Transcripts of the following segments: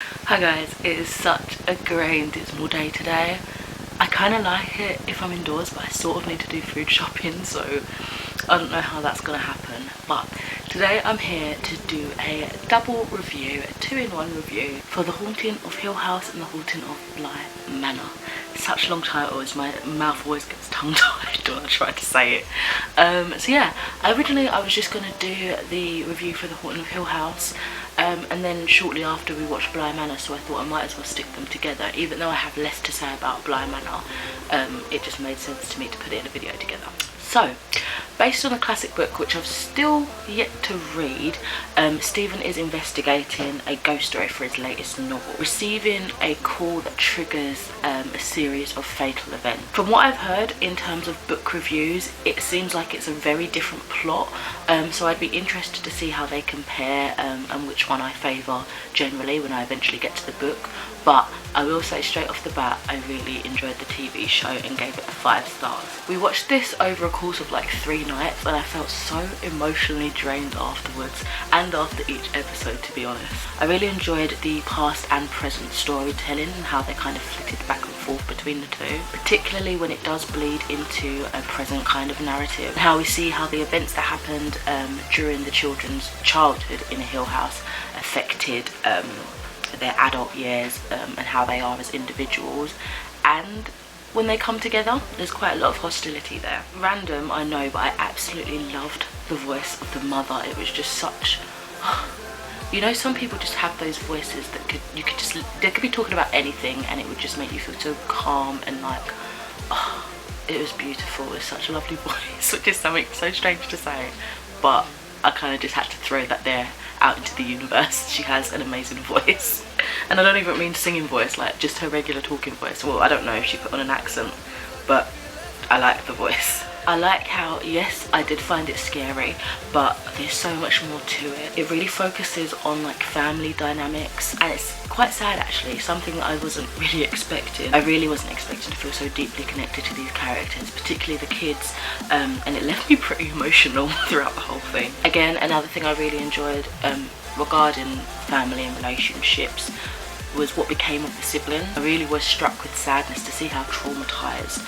Hi guys, it is such a grey and dismal day today. I kind of like it if I'm indoors, but I sort of need to do food shopping, so I don't know how that's going to happen. But today I'm here to do a double review, a 2-in-1 review for The Haunting of Hill House and The Haunting of Bly Manor. Such long titles, my mouth always gets tongue-tied when I try to say it. So yeah, originally I was just going to do the review for The Haunting of Hill House, and then shortly after we watched Bly Manor, so I thought I might as well stick them together. Even though I have less to say about Bly Manor, it just made sense to me to put it in a video together. So, based on the classic book, which I've still yet to read, Stephen is investigating a ghost story for his latest novel, receiving a call that triggers a series of fatal events. From what I've heard in terms of book reviews, it seems like it's a very different plot, so I'd be interested to see how they compare and which one I favour generally when I eventually get to the book. But I will say straight off the bat, I really enjoyed the TV show and gave it 5 stars. We watched this over a course of like 3 nights and I felt so emotionally drained afterwards and after each episode, to be honest. I really enjoyed the past and present storytelling and how they kind of flitted back and forth between the two, particularly when it does bleed into a present kind of narrative, and how we see how the events that happened during the children's childhood in a Hill House affected their adult years and how they are as individuals, and when they come together there's quite a lot of hostility there. Random, I know, but I absolutely loved the voice of the mother. It was just such, you know, some people just have those voices that they could be talking about anything and it would just make you feel so calm and like, oh, it was beautiful. It was such a lovely voice, which is something so strange to say, but I kind of just had to throw that there out into the universe. She has an amazing voice, and I don't even mean singing voice, like just her regular talking voice. Well, I don't know if she put on an accent, but I like the voice. I like how, yes, I did find it scary, but there's so much more to it. It really focuses on like family dynamics, and it's quite sad actually, something that I wasn't really expecting. I really wasn't expecting to feel so deeply connected to these characters, particularly the kids, and it left me pretty emotional throughout the whole thing. Again, another thing I really enjoyed regarding family and relationships was what became of the siblings. I really was struck with sadness to see how traumatised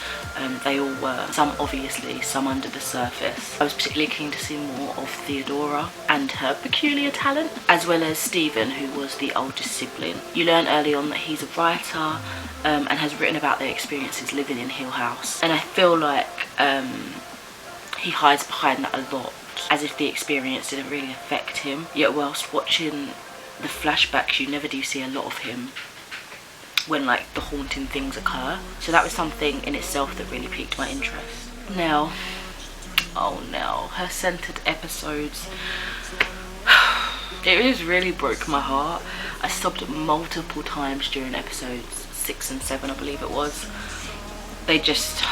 they all were. Some obviously, some under the surface. I was particularly keen to see more of Theodora and her peculiar talent, as well as Stephen, who was the oldest sibling. You learn early on that he's a writer and has written about their experiences living in Hill House, and I feel like he hides behind that a lot, as if the experience didn't really affect him. Yet whilst watching the flashbacks, you never do see a lot of him when like the haunting things occur, so that was something in itself that really piqued my interest. Now, oh no, her centered episodes, it just really broke my heart. I sobbed multiple times during episodes 6 and 7, I believe it was. They just,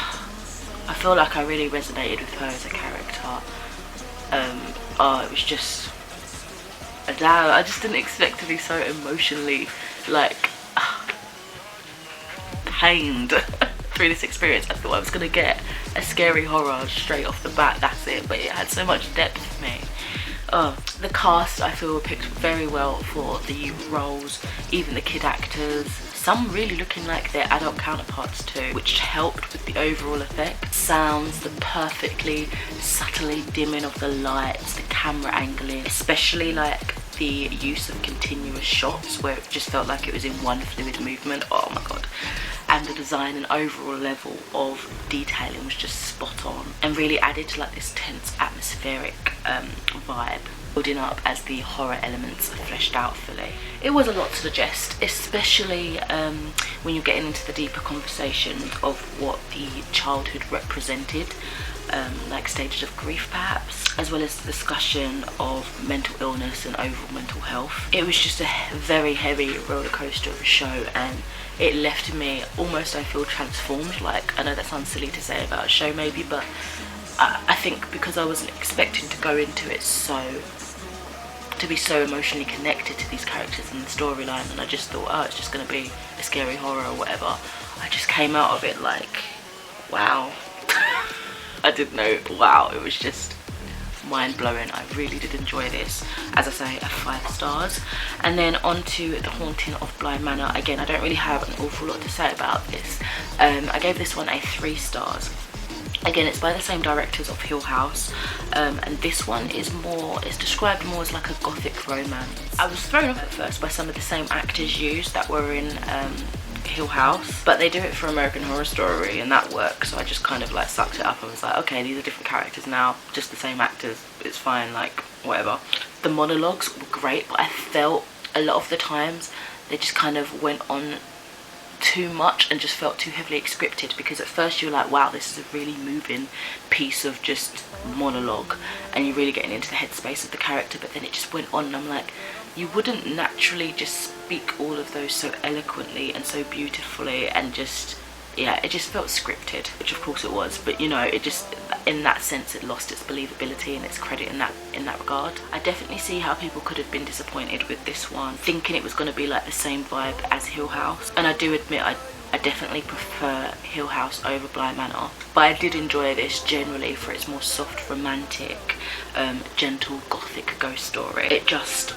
I feel like I really resonated with her as a character. Oh, it was just, I just didn't expect to be so emotionally like pained through this experience. I thought I was gonna get a scary horror straight off the bat, that's it, but it had so much depth for me. The cast, I feel, picked very well for the roles, even the kid actors, some really looking like their adult counterparts too, which helped with the overall effect. Sounds, the perfectly subtly dimming of the lights, the camera angling, especially like the use of continuous shots where it just felt like it was in one fluid movement. Oh my god. And the design and overall level of detailing was just spot on and really added to like this tense atmospheric vibe, building up as the horror elements are fleshed out fully. It was a lot to digest, especially when you're getting into the deeper conversation of what the childhood represented, like stages of grief perhaps, as well as the discussion of mental illness and overall mental health. It was just a very heavy roller coaster of a show, and it left me almost, I feel, transformed. Like, I know that sounds silly to say about a show maybe, but I think because I wasn't expecting to go into it to be so emotionally connected to these characters and the storyline, and I just thought, oh, it's just going to be a scary horror or whatever, I just came out of it like, wow. I didn't know, wow, it was just mind-blowing. I really did enjoy this. As I say, 5 stars. And then on to The Haunting of Bly Manor. Again, I don't really have an awful lot to say about this. I gave this one a 3 stars. Again, it's by the same directors of Hill House, and this one is more, it's described more as like a gothic romance. I was thrown off at first by some of the same actors used that were in Hill House, but they do it for American Horror Story and that works, so I just kind of like sucked it up and was like, okay, these are different characters now, just the same actors, it's fine, like whatever. The monologues were great, but I felt a lot of the times they just kind of went on too much and just felt too heavily scripted, because at first you're like, wow, this is a really moving piece of just monologue and you're really getting into the headspace of the character, but then it just went on and I'm like, you wouldn't naturally just speak all of those so eloquently and so beautifully, and just, yeah, it just felt scripted, which of course it was, but you know, it just, in that sense, it lost its believability and its credit in that regard. I definitely see how people could have been disappointed with this one, thinking it was going to be like the same vibe as Hill House, and I do admit I definitely prefer Hill House over Bly Manor, but I did enjoy this generally for its more soft, romantic, gentle, gothic ghost story. It just,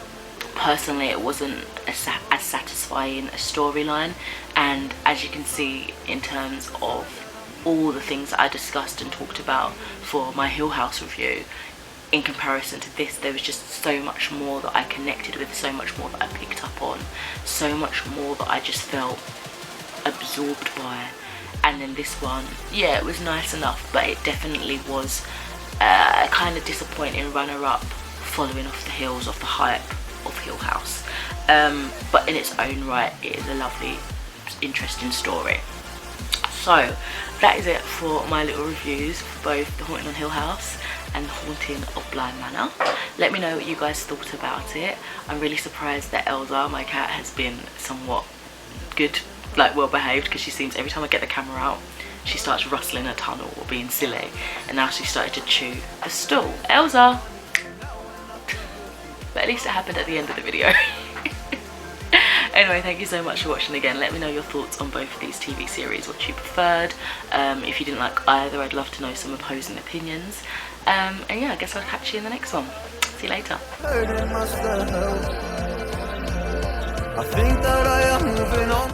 personally, it wasn't as satisfying a storyline, and as you can see in terms of all the things that I discussed and talked about for my Hill House review, in comparison to this, there was just so much more that I connected with, so much more that I picked up on, so much more that I just felt absorbed by. And then this one, yeah, it was nice enough, but it definitely was a kind of disappointing runner-up, following off the heels of the hype of Hill House, but in its own right it is a lovely, interesting story. So that is it for my little reviews for both The Haunting on Hill House and The Haunting of Bly Manor. Let me know what you guys thought about it. I'm really surprised that Elsa, my cat, has been somewhat good, like well behaved, because she seems, every time I get the camera out, she starts rustling a tunnel or being silly, and now she started to chew the stool. Elsa! But at least it happened at the end of the video. Anyway, thank you so much for watching again. Let me know your thoughts on both of these TV series, what you preferred. If you didn't like either, I'd love to know some opposing opinions. And yeah, I guess I'll catch you in the next one. See you later. I think that I am moving on.